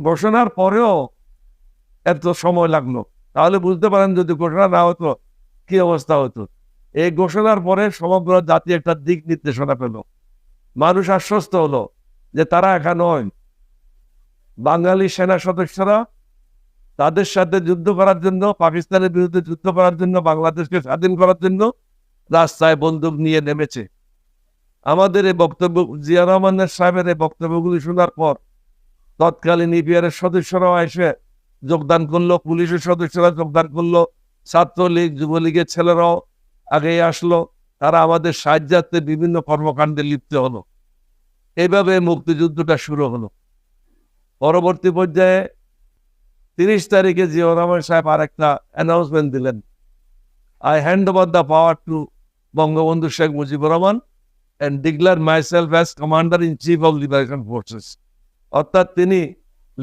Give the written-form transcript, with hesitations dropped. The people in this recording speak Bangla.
ঘোষণার পরেও এত সময় লাগলো, তাহলে বুঝতে পারেন যদি ঘোষণা না হতো কি অবস্থা হতো। এই ঘোষণার পরে সমগ্র জাতি একটা দিক নির্দেশনা পেল, মানুষ আশ্বস্ত হলো যে তারা একা নয়, বাঙালি সেনা সদস্যরা তাদের সাথে যুদ্ধ করার জন্য, পাকিস্তানের বিরুদ্ধে যুদ্ধ করার জন্য, বাংলাদেশকে স্বাধীন করার জন্য রাস্তায় বন্দুক নিয়ে নেমেছে। আমাদের এই বক্তব্য, জিয়া রহমানের সাহেবের এই বক্তব্যগুলি শোনার পর তৎকালীন ইপিআরের সদস্যরাও এসে যোগদান করলো, পুলিশের সদস্যরা যোগদান করলো, ছাত্রলীগ যুবলীগের ছেলেরাও আগে আসলো, তারা আমাদের সাহায্যার্থে বিভিন্ন কর্মকাণ্ডে লিপ্ত হলো। এইভাবে মুক্তিযুদ্ধটা শুরু হলো। পরবর্তী পর্যায়ে 30 তারিখে জিয়া রহমান সাহেব আর একটা অ্যানাউন্সমেন্ট দিলেন, I hand over the power to Bangabandhu Sheikh Mujibur Rahman and declare myself as Commander in Chief of Liberation Forces। অর্থাৎ তিনি